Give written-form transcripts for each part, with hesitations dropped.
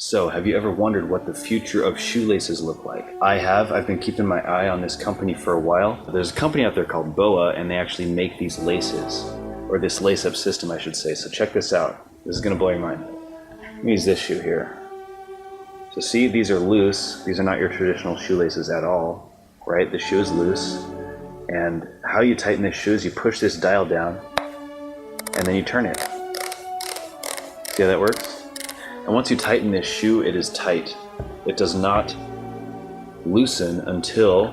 So, have you ever wondered what the future of shoelaces look like? I have. I've been keeping my eye on this company for a while. There's a company out there called BOA, and they actually make these laces, or this lace-up system, I should say. So check this out. This is going to blow your mind. Let me use this shoe here. So see, these are loose. These are not your traditional shoelaces at all, right? The shoe is loose. And how you tighten this shoe is you push this dial down, and then you turn it. See how that works? And once you tighten this shoe, it is tight. It does not loosen until,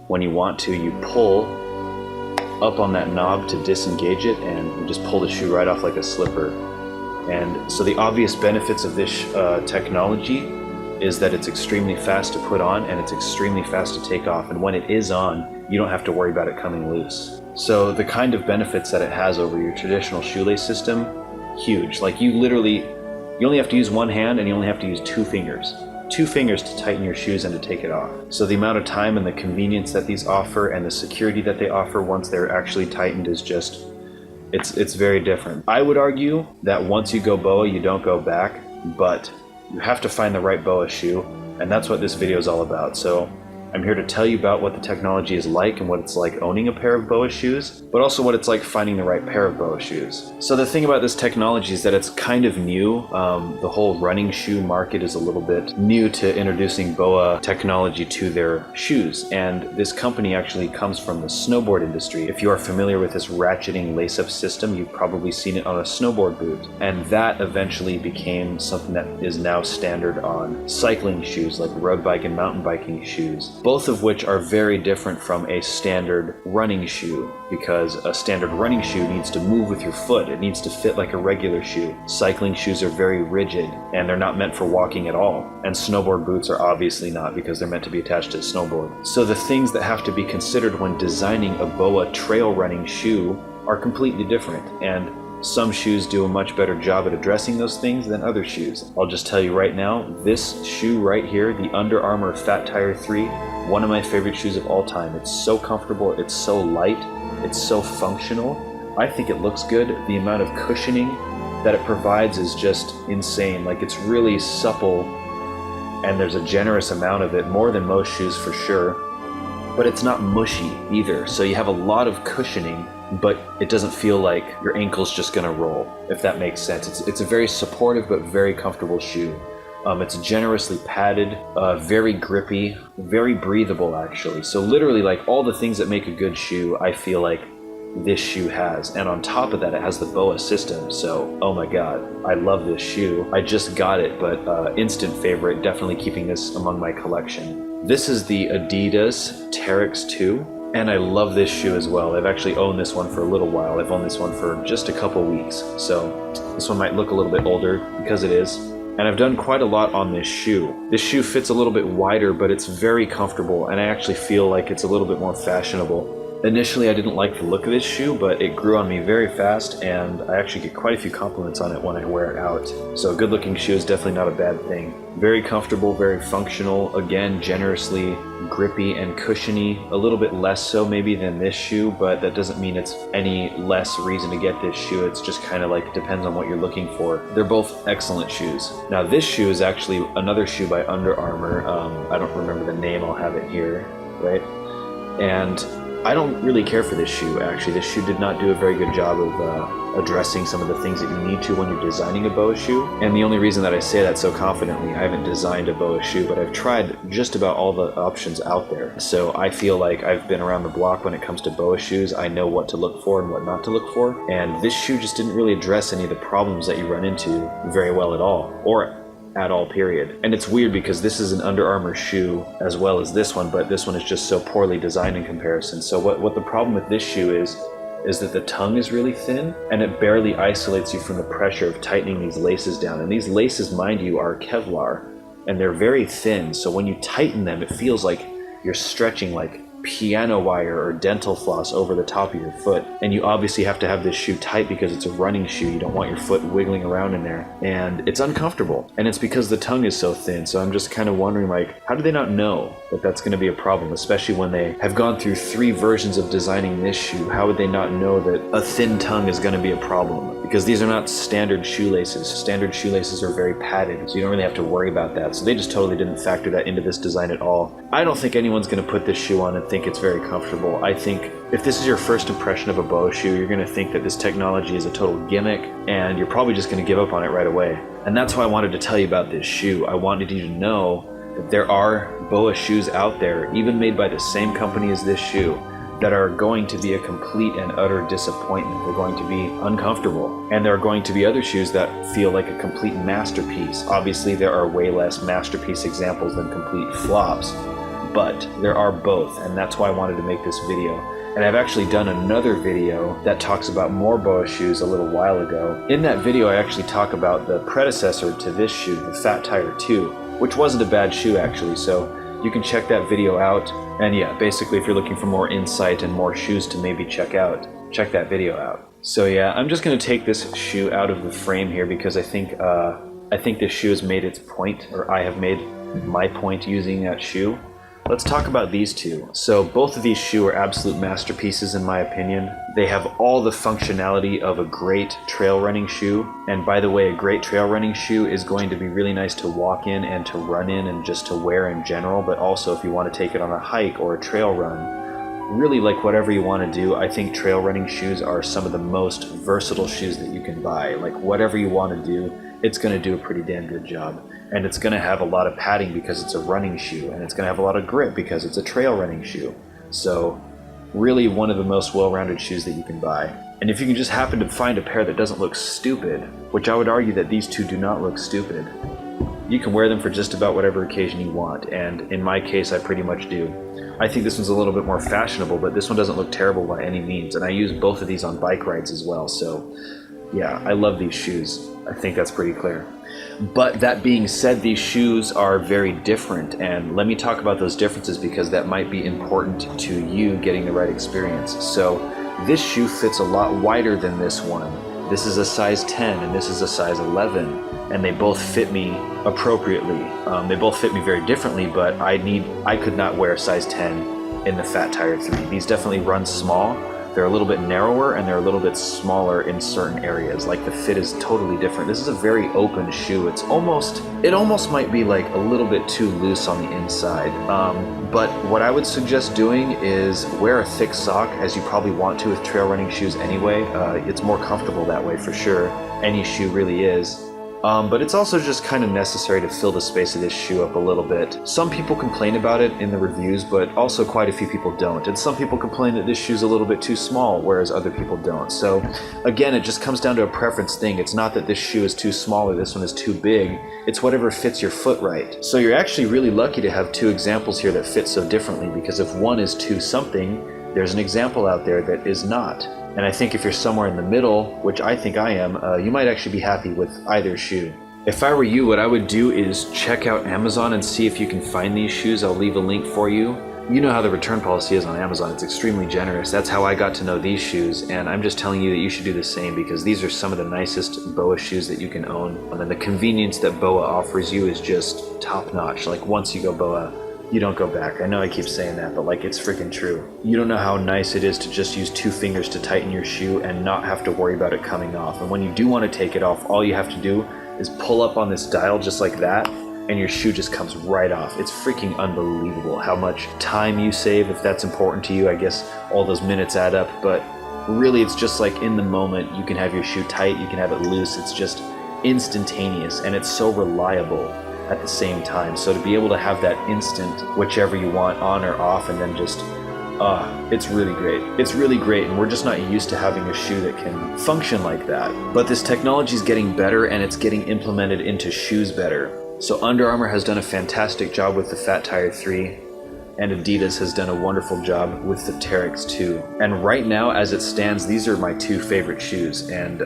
when you want to, you pull up on that knob to disengage it, and you just pull the shoe right off like a slipper. And so the obvious benefits of this technology is that it's extremely fast to put on and it's extremely fast to take off. And when it is on, you don't have to worry about it coming loose. So the kind of benefits that it has over your traditional shoelace system, huge. Like you only have to use one hand and you only have to use two fingers. Two fingers to tighten your shoes and to take it off. So the amount of time and the convenience that these offer and the security that they offer once they're actually tightened is just, it's very different. I would argue that once you go BOA, you don't go back, but you have to find the right BOA shoe, and that's what this video is all about. So I'm here to tell you about what the technology is like and what it's like owning a pair of BOA shoes, but also what it's like finding the right pair of BOA shoes. So the thing about this technology is that it's kind of new. The whole running shoe market is a little bit new to introducing BOA technology to their shoes. And this company actually comes from the snowboard industry. If you are familiar with this ratcheting lace-up system, you've probably seen it on a snowboard boot. And that eventually became something that is now standard on cycling shoes, like road bike and mountain biking shoes, both of which are very different from a standard running shoe, because a standard running shoe needs to move with your foot. It needs to fit like a regular shoe. Cycling shoes are very rigid, and they're not meant for walking at all. And snowboard boots are obviously not, because they're meant to be attached to a snowboard. So the things that have to be considered when designing a BOA trail running shoe are completely different. And some shoes do a much better job at addressing those things than other shoes. I'll just tell you right now, this shoe right here, the Under Armour Fat Tire 3, one of my favorite shoes of all time. It's so comfortable, it's so light, it's so functional. I think it looks good. The amount of cushioning that it provides is just insane. Like, it's really supple, and there's a generous amount of it, more than most shoes for sure. But it's not mushy either. So you have a lot of cushioning, but it doesn't feel like your ankle's just gonna roll, if that makes sense. It's a very supportive but very comfortable shoe. It's generously padded, very grippy, very breathable actually. So literally, like, all the things that make a good shoe, I feel like this shoe has. And on top of that, it has the BOA system. So, oh my God, I love this shoe. I just got it, but instant favorite, definitely keeping this among my collection. This is the Adidas Teryx 2. And I love this shoe as well. I've actually owned this one for a little while. I've owned this one for just a couple weeks. So this one might look a little bit older because it is. And I've done quite a lot on this shoe. This shoe fits a little bit wider, but it's very comfortable, and I actually feel like it's a little bit more fashionable. Initially, I didn't like the look of this shoe, but it grew on me very fast, and I actually get quite a few compliments on it when I wear it out. So a good-looking shoe is definitely not a bad thing. Very comfortable, very functional, again, generously grippy and cushiony. A little bit less so maybe than this shoe, but that doesn't mean it's any less reason to get this shoe. It's just kind of like, depends on what you're looking for. They're both excellent shoes. Now this shoe is actually another shoe by Under Armour. I don't remember the name, I'll have it here, right? And I don't really care for this shoe, actually. This shoe did not do a very good job of addressing some of the things that you need to when you're designing a BOA shoe. And the only reason that I say that so confidently, I haven't designed a BOA shoe, but I've tried just about all the options out there. So I feel like I've been around the block when it comes to BOA shoes. I know what to look for and what not to look for. And this shoe just didn't really address any of the problems that you run into very well at all, or at all, period. And it's weird because this is an Under Armour shoe as well as this one, but this one is just so poorly designed in comparison. So what the problem with this shoe is that the tongue is really thin, and it barely isolates you from the pressure of tightening these laces down. And these laces, mind you, are Kevlar, and they're very thin. So when you tighten them, it feels like you're stretching like piano wire or dental floss over the top of your foot. And you obviously have to have this shoe tight because it's a running shoe. You don't want your foot wiggling around in there. And it's uncomfortable. And it's because the tongue is so thin. So I'm just kind of wondering, like, how do they not know that that's going to be a problem, especially when they have gone through 3 versions of designing this shoe? How would they not know that a thin tongue is going to be a problem? Because these are not standard shoelaces. Standard shoelaces are very padded, so you don't really have to worry about that. So they just totally didn't factor that into this design at all. I don't think anyone's going to put this shoe on and think it's very comfortable. I think if this is your first impression of a BOA shoe, you're going to think that this technology is a total gimmick, and you're probably just going to give up on it right away. And that's why I wanted to tell you about this shoe. I wanted you to know that there are BOA shoes out there, even made by the same company as this shoe, that are going to be a complete and utter disappointment. They're going to be uncomfortable. And there are going to be other shoes that feel like a complete masterpiece. Obviously, there are way less masterpiece examples than complete flops, but there are both, and that's why I wanted to make this video. And I've actually done another video that talks about more BOA shoes a little while ago. In that video, I actually talk about the predecessor to this shoe, the Fat Tire 2, which wasn't a bad shoe actually, so you can check that video out. And yeah, basically if you're looking for more insight and more shoes to maybe check that video out. So yeah, I'm just gonna take this shoe out of the frame here because I think this shoe has made its point, or I have made my point using that shoe. Let's talk about these two. So both of these shoes are absolute masterpieces in my opinion. They have all the functionality of a great trail running shoe. And by the way, a great trail running shoe is going to be really nice to walk in and to run in and just to wear in general, but also if you want to take it on a hike or a trail run. Really, like whatever you want to do, I think trail running shoes are some of the most versatile shoes that you can buy. Like whatever you want to do, it's going to do a pretty damn good job. And it's going to have a lot of padding because it's a running shoe, and it's going to have a lot of grip because it's a trail running shoe. So really one of the most well-rounded shoes that you can buy. And if you can just happen to find a pair that doesn't look stupid, which I would argue that these two do not look stupid, you can wear them for just about whatever occasion you want, and in my case I pretty much do. I think this one's a little bit more fashionable, but this one doesn't look terrible by any means, and I use both of these on bike rides as well, so yeah, I love these shoes. I think that's pretty clear. But that being said, these shoes are very different, and let me talk about those differences because that might be important to you getting the right experience. So this shoe fits a lot wider than this one. This is a size 10 and this is a size 11, and they both fit me appropriately. They both fit me very differently, but I could not wear a size 10 in the Fat Tire 3. These definitely run small. They're a little bit narrower and they're a little bit smaller in certain areas. Like the fit is totally different. This is a very open shoe. It almost might be like a little bit too loose on the inside. But what I would suggest doing is wear a thick sock, as you probably want to with trail running shoes anyway. It's more comfortable that way for sure. Any shoe really is. But it's also just kind of necessary to fill the space of this shoe up a little bit. Some people complain about it in the reviews, but also quite a few people don't. And some people complain that this shoe's a little bit too small, whereas other people don't. So again, it just comes down to a preference thing. It's not that this shoe is too small or this one is too big. It's whatever fits your foot right. So you're actually really lucky to have two examples here that fit so differently, because if one is too something, there's an example out there that is not. And I think if you're somewhere in the middle, which I think I am, you might actually be happy with either shoe. If I were you, what I would do is check out Amazon and see if you can find these shoes. I'll leave a link for you. You know how the return policy is on Amazon. It's extremely generous. That's how I got to know these shoes, and I'm just telling you that you should do the same, because these are some of the nicest BOA shoes that you can own. And then the convenience that BOA offers you is just top-notch. Like once you go BOA, you don't go back. I know I keep saying that, but like, it's freaking true. You don't know how nice it is to just use 2 fingers to tighten your shoe and not have to worry about it coming off. And when you do want to take it off, all you have to do is pull up on this dial just like that, and your shoe just comes right off. It's freaking unbelievable how much time you save. If that's important to you, I guess all those minutes add up, but really it's just like in the moment, you can have your shoe tight, you can have it loose. It's just instantaneous, and it's so reliable at the same time. So to be able to have that instant, whichever you want, on or off, and then just, it's really great. It's really great, and we're just not used to having a shoe that can function like that. But this technology is getting better, and it's getting implemented into shoes better. So Under Armour has done a fantastic job with the Fat Tire 3, and Adidas has done a wonderful job with the Teryx 2. And right now, as it stands, these are my 2 favorite shoes, and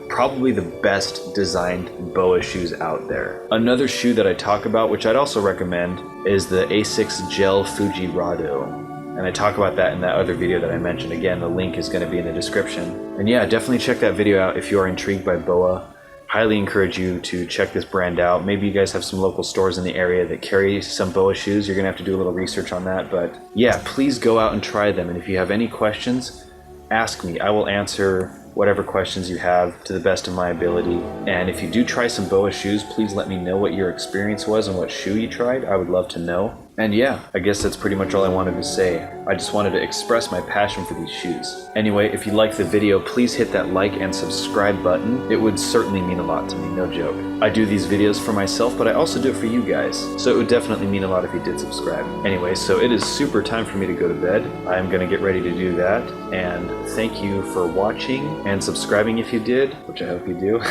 probably the best designed BOA shoes out there. Another shoe that I talk about, which I'd also recommend, is the Asics Gel Fuji Rado. And I talk about that in that other video that I mentioned. Again, the link is going to be in the description. And yeah, definitely check that video out if you are intrigued by BOA. Highly encourage you to check this brand out. Maybe you guys have some local stores in the area that carry some BOA shoes. You're gonna have to do a little research on that, but yeah, please go out and try them. And if you have any questions, ask me. I will answer whatever questions you have to the best of my ability. And if you do try some BOA shoes, please let me know what your experience was and what shoe you tried. I would love to know. And yeah, I guess that's pretty much all I wanted to say. I just wanted to express my passion for these shoes. Anyway, if you liked the video, please hit that like and subscribe button. It would certainly mean a lot to me, no joke. I do these videos for myself, but I also do it for you guys. So it would definitely mean a lot if you did subscribe. Anyway, so it is super time for me to go to bed. I'm gonna get ready to do that. And thank you for watching and subscribing if you did, which I hope you do.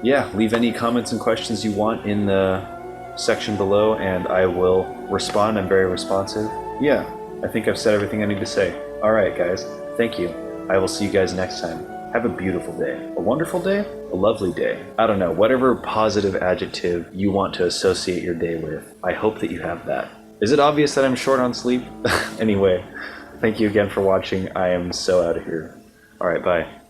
Yeah, leave any comments and questions you want in the section below and I will respond. I'm very responsive. Yeah, I think I've said everything I need to say. Alright guys, thank you. I will see you guys next time. Have a beautiful day. A wonderful day? A lovely day. I don't know, whatever positive adjective you want to associate your day with. I hope that you have that. Is it obvious that I'm short on sleep? Anyway, thank you again for watching. I am so out of here. Alright, bye.